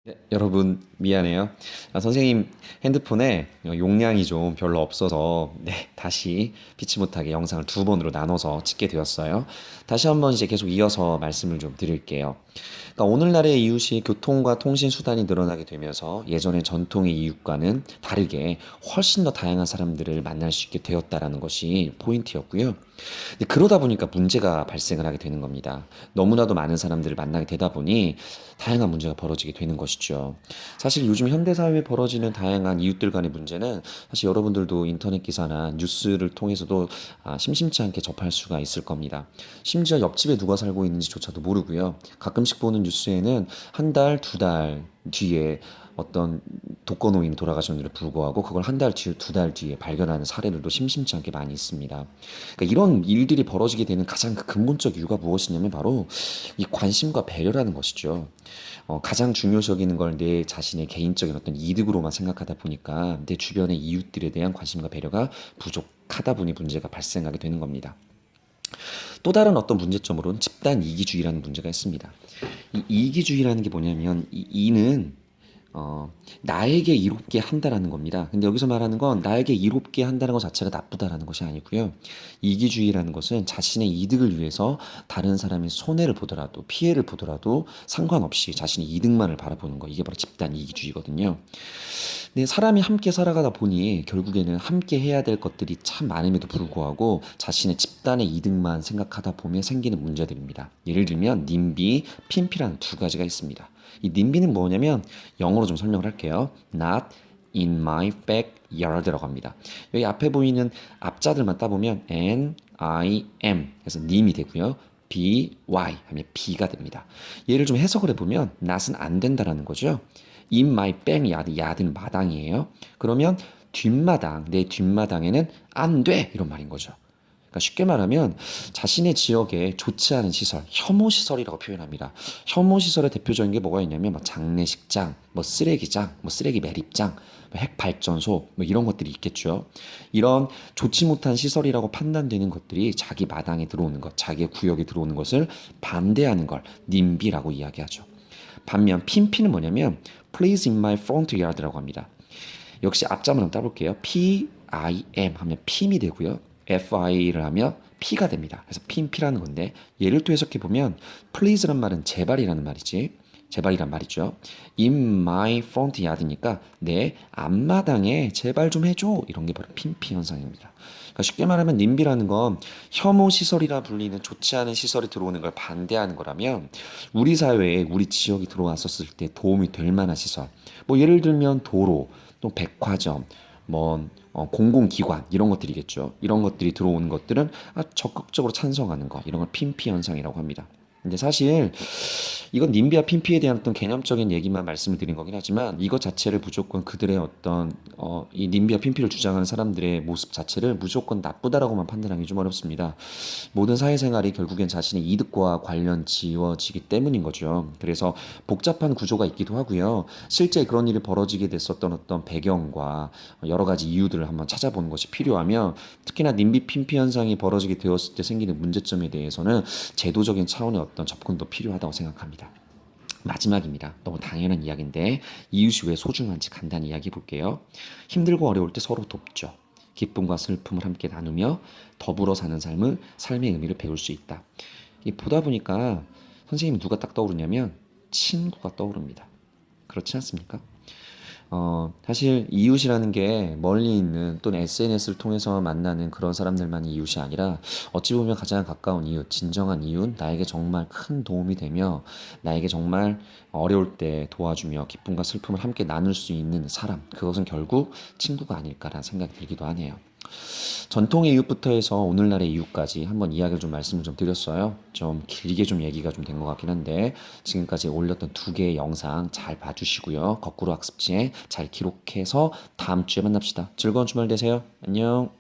네, 여러분 미안해요. 선생님 핸드폰에 용량이 좀 별로 없어서 다시 피치 못하게 영상을 두 번으로 나눠서 찍게 되었어요. 다시 한번 이제 계속 이어서 말씀을 좀 드릴게요. 그러니까 오늘날의 이웃이 교통과 통신 수단이 늘어나게 되면서 예전의 전통의 이웃과는 다르게 훨씬 더 다양한 사람들을 만날 수 있게 되었다라는 것이 포인트였고요. 근데 그러다 보니까 문제가 발생을 하게 되는 겁니다. 너무나도 많은 사람들을 만나게 되다 보니 다양한 문제가 벌어지게 되는 것이죠. 사실 요즘 현대사회에 벌어지는 다양한 이웃들 간의 문제는 사실 여러분들도 인터넷 기사나 뉴스를 통해서도 심심치 않게 접할 수가 있을 겁니다. 심지어 옆집에 누가 살고 있는지조차도 모르고요. 가끔씩 보는 뉴스에는 한 달, 두 달 뒤에 어떤 독거노인이 돌아가셨는데도 불구하고 그걸 한 달 뒤, 두 달 뒤에 발견하는 사례들도 심심치 않게 많이 있습니다. 그러니까 이런 일들이 벌어지게 되는 가장 그 근본적 이유가 무엇이냐면 바로 이 관심과 배려라는 것이죠. 가장 중요시 여기는 걸 내 자신의 개인적인 어떤 이득으로만 생각하다 보니까 내 주변의 이웃들에 대한 관심과 배려가 부족하다 보니 문제가 발생하게 되는 겁니다. 또 다른 어떤 문제점으로는 집단 이기주의라는 문제가 있습니다. 이 이기주의라는 게 뭐냐면 이 이는 나에게 이롭게 한다라는 겁니다. 근데 여기서 말하는 건 나에게 이롭게 한다는 것 자체가 나쁘다라는 것이 아니고요. 이기주의라는 것은 자신의 이득을 위해서 다른 사람의 손해를 보더라도 피해를 보더라도 상관없이 자신의 이득만을 바라보는 거. 이게 바로 집단 이기주의거든요. 근데 사람이 함께 살아가다 보니 결국에는 함께 해야 될 것들이 참 많음에도 불구하고 자신의 집단의 이득만 생각하다 보면 생기는 문제들입니다. 예를 들면 님비, 핀피라는 두 가지가 있습니다. 이 님비는 뭐냐면 영어로 좀 설명을 할게요. Not in my backyard라고 합니다. 여기 앞에 보이는 앞자들만 따보면 N, I, M 그래서 님이 되고요. B, Y 하면 B가 됩니다. 얘를 좀 해석을 해보면 not은 안 된다라는 거죠. In my backyard, yard는 마당이에요. 그러면 뒷마당, 내 뒷마당에는 안 돼! 이런 말인 거죠. 그러니까 쉽게 말하면 자신의 지역에 좋지 않은 시설, 혐오 시설이라고 표현합니다. 혐오 시설의 대표적인 게 뭐가 있냐면 뭐 장례식장, 뭐 쓰레기장, 뭐 쓰레기 매립장, 뭐 핵발전소, 뭐 이런 것들이 있겠죠. 이런 좋지 못한 시설이라고 판단되는 것들이 자기 마당에 들어오는 것, 자기의 구역에 들어오는 것을 반대하는 걸 님비라고 이야기하죠. 반면 핀피는 뭐냐면 Please in my front yard라고 합니다. 역시 앞자만 한번 따볼게요. P-I-M 하면 PIM이 되고요. F-I-를 하면 P가 됩니다. 그래서 핀피라는 건데 얘를 또 해석해보면 please란 말은 제발이라는 말이지. 제발이란 말이죠. In my front yard니까 내 앞마당에 제발 좀 해줘. 이런 게 바로 핀피 현상입니다. 그러니까 쉽게 말하면 님비라는 건 혐오 시설이라 불리는 좋지 않은 시설이 들어오는 걸 반대하는 거라면 우리 사회에 우리 지역이 들어왔었을 때 도움이 될 만한 시설. 뭐 예를 들면 도로, 또 백화점, 뭐 공공기관 이런 것들이겠죠. 이런 것들이 들어오는 것들은 적극적으로 찬성하는 거 이런 걸 핀피 현상이라고 합니다. 근데 사실 이건 님비와 핀피에 대한 어떤 개념적인 얘기만 말씀을 드린 거긴 하지만 이것 자체를 무조건 그들의 어떤 이 님비와 핀피를 주장하는 사람들의 모습 자체를 무조건 나쁘다라고만 판단하기 좀 어렵습니다. 모든 사회생활이 결국엔 자신의 이득과 관련 지어지기 때문인 거죠. 그래서 복잡한 구조가 있기도 하고요. 실제 그런 일이 벌어지게 됐었던 어떤 배경과 여러 가지 이유들을 한번 찾아보는 것이 필요하며 특히나 님비 핀피 현상이 벌어지게 되었을 때 생기는 문제점에 대해서는 제도적인 차원의 어떤 접근도 필요하다고 생각합니다. 마지막입니다. 너무 당연한 이야기인데 이웃이 왜 소중한지 간단히 이야기해 볼게요. 힘들고 어려울 때 서로 돕죠. 기쁨과 슬픔을 함께 나누며 더불어 사는 삶을 삶의 의미를 배울 수 있다. 이 보다 보니까 선생님이 누가 딱 떠오르냐면 친구가 떠오릅니다. 그렇지 않습니까? 사실 이웃이라는 게 멀리 있는 또는 SNS를 통해서 만나는 그런 사람들만이 이웃이 아니라 어찌 보면 가장 가까운 이웃, 진정한 이웃, 나에게 정말 큰 도움이 되며 나에게 정말 어려울 때 도와주며 기쁨과 슬픔을 함께 나눌 수 있는 사람, 그것은 결국 친구가 아닐까라는 생각이 들기도 하네요. 전통의 이웃부터 해서 오늘날의 이웃까지 한번 이야기를 좀 말씀을 좀 드렸어요. 좀 길게 좀 얘기가 좀 된 것 같긴 한데 지금까지 올렸던 두 개의 영상 잘 봐주시고요. 거꾸로 학습지에 잘 기록해서 다음 주에 만납시다. 즐거운 주말 되세요. 안녕.